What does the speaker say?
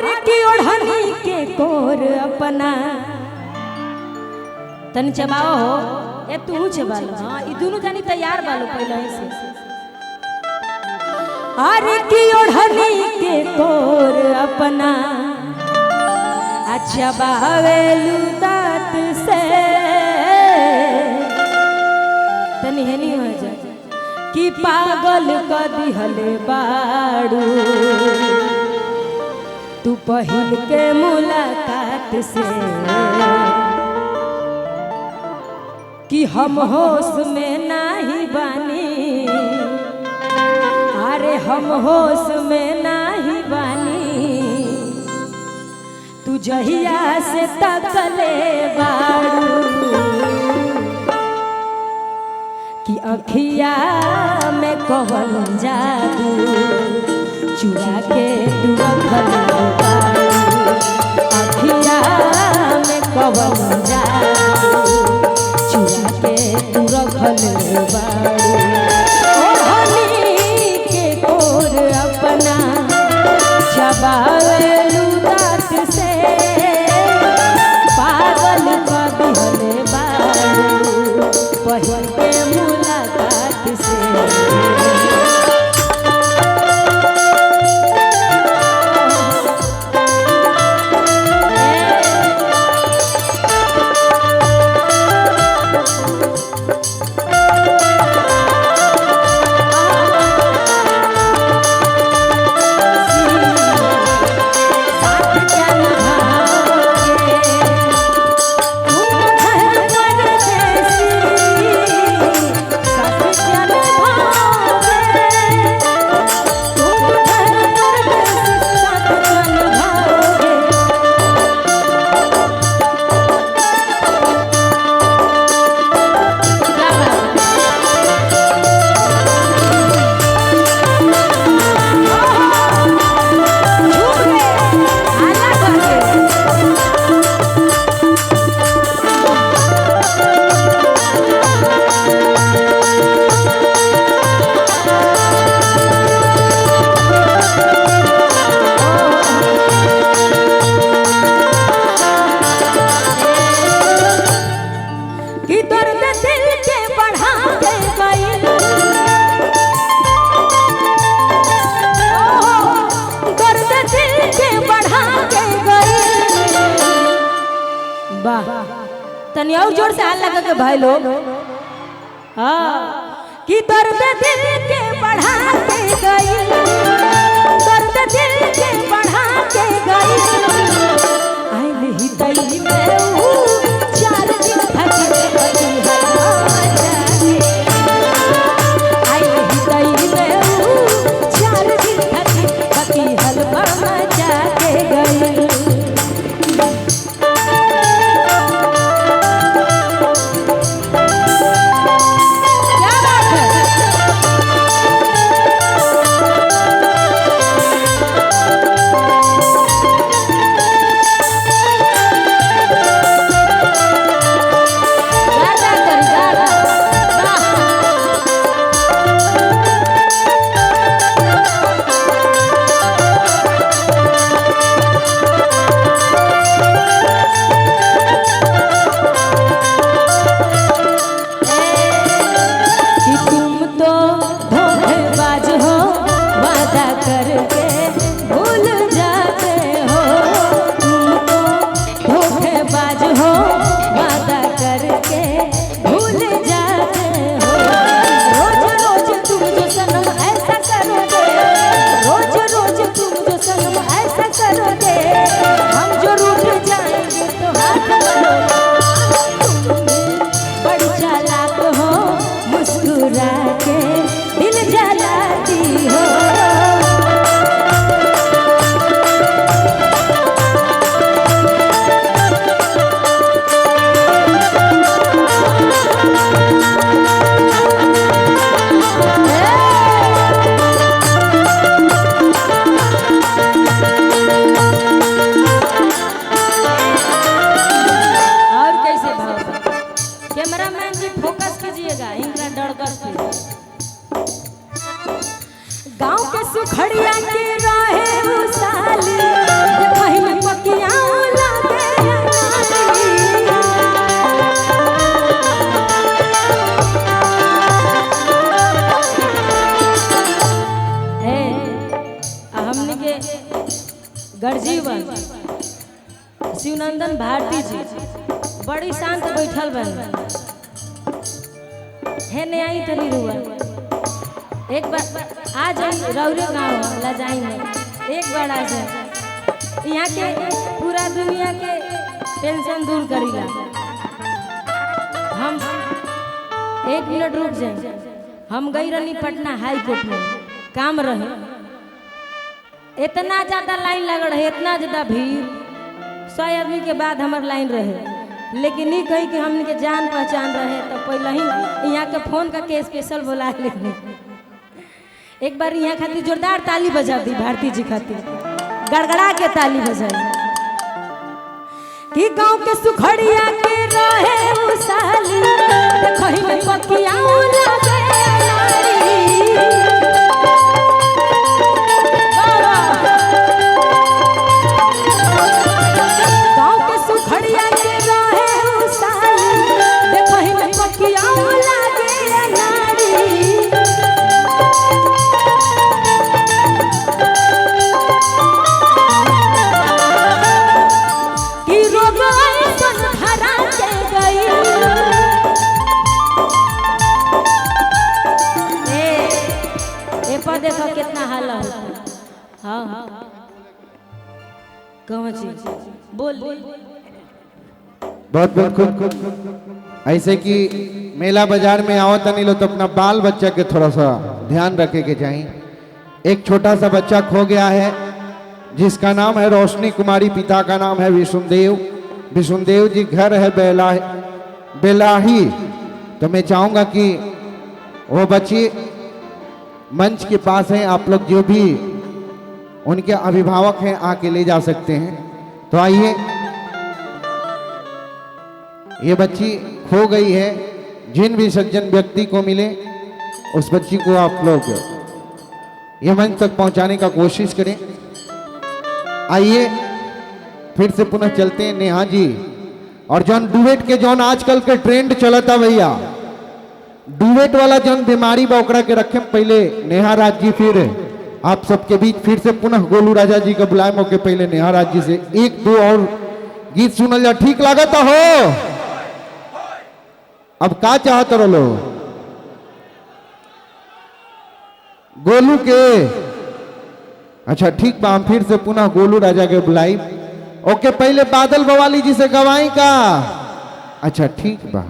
अरे की ओढ़नी के कोर अपना तन चबाओ हो ए तू चबालो। हां ई दोनों जानी तैयार बालो पहले ही से। अरे की ओढ़नी के कोर अपना अच्छा बावेलू दांत से तनी हेनी हो जा कि पागल क दिहले बाड़ू तू पहिल के मुलाकात से कि हम होश में नहीं बानी। अरे हम होश में नहीं बानी तू जहिया से तकले बाड़ू कि अखिया में कवन जादू चुरा के तू रखल बाड़ू। अखिया में कवन जादू चुरा के तू रखल बाड़ू। ओढ़नी के कोर अपना चबावेलू दांत से पागल क दिहले बाड़ू पहिल के मुलाकात से। तनी और जोर से हाथ लगा के भाई लोग। हाँ कि दर्द दिल के बढ़ा के गई, दर्द दिल के बढ़ा के गई। आई नहीं तई में चार दिन थके पति हलवा जाके। आई नहीं तई में चार दिन थके पति हलवा जाके गई। गर्जीवन शिवनंदन भारती जी बड़ी शांत बैठल बन है ने आई तनी रुआ एक बार आ जाई रौरे गाँव ला जाई नहीं एक बार आ जाए यहाँ के पूरा दुनिया के टेंशन दूर करीला। हम 1 मिनट रुक जाए। हम गई रही पटना हाई कोर्ट में काम रहे, इतना ज्यादा लाइन लग रहे, इतना ज्यादा भीड़, 100 आदमी के बाद हमार लाइन रहे। लेकिन ये कही कि हमने के जान पहचान रहे तो पहले ही यहाँ के फोन करके स्पेशल बुला लेने। एक बार यहाँ खातिर जोरदार ताली बजा दी भारती जी खातिर, गड़गड़ा के ताली बजाई कि गांव के सुखड़िया के रहे उसाली देखो ही में पकिया लगे गांव के सुखड़िया के रहे उसाली देखो ही में पकिया लगे नारी देखो कितना हाल होता। हाँ हाँ बोल बहुत बहुत ऐसे कि मेला बाजार में आओ तनी लो तो अपना बाल बच्चा के थोड़ा सा ध्यान रखे के चाहिए। एक छोटा सा बच्चा खो गया है जिसका नाम है रोशनी कुमारी, पिता का नाम है विष्णुदेव जी, घर है बेलाही। तो मैं चाहूंगा कि वो बच्ची मंच के पास है, आप लोग जो भी उनके अभिभावक हैं आके ले जा सकते हैं। तो आइए, ये बच्ची खो गई है, जिन भी सज्जन व्यक्ति को मिले उस बच्ची को आप लोग ये मंच तक पहुंचाने का कोशिश करें। आइए फिर से पुनः चलते हैं नेहा जी और जौन डुएट के जौन आजकल के ट्रेंड चलता भैया, डुएट वाला जन बीमारी बौकड़ा के रखे पहले नेहा राज जी, फिर आप सबके बीच फिर से पुनः गोलू राजा जी का बुलाए मौके पहले नेहा राज जी से 1-2 और गीत सुनल जा। ठीक लागत हो? अब का चाहत रहो गोलू के? अच्छा ठीक बा, हम फिर से पुनः गोलू राजा के बुलाई। ओके, पहले बादल बवाली जी से गवाई का? अच्छा ठीक बा।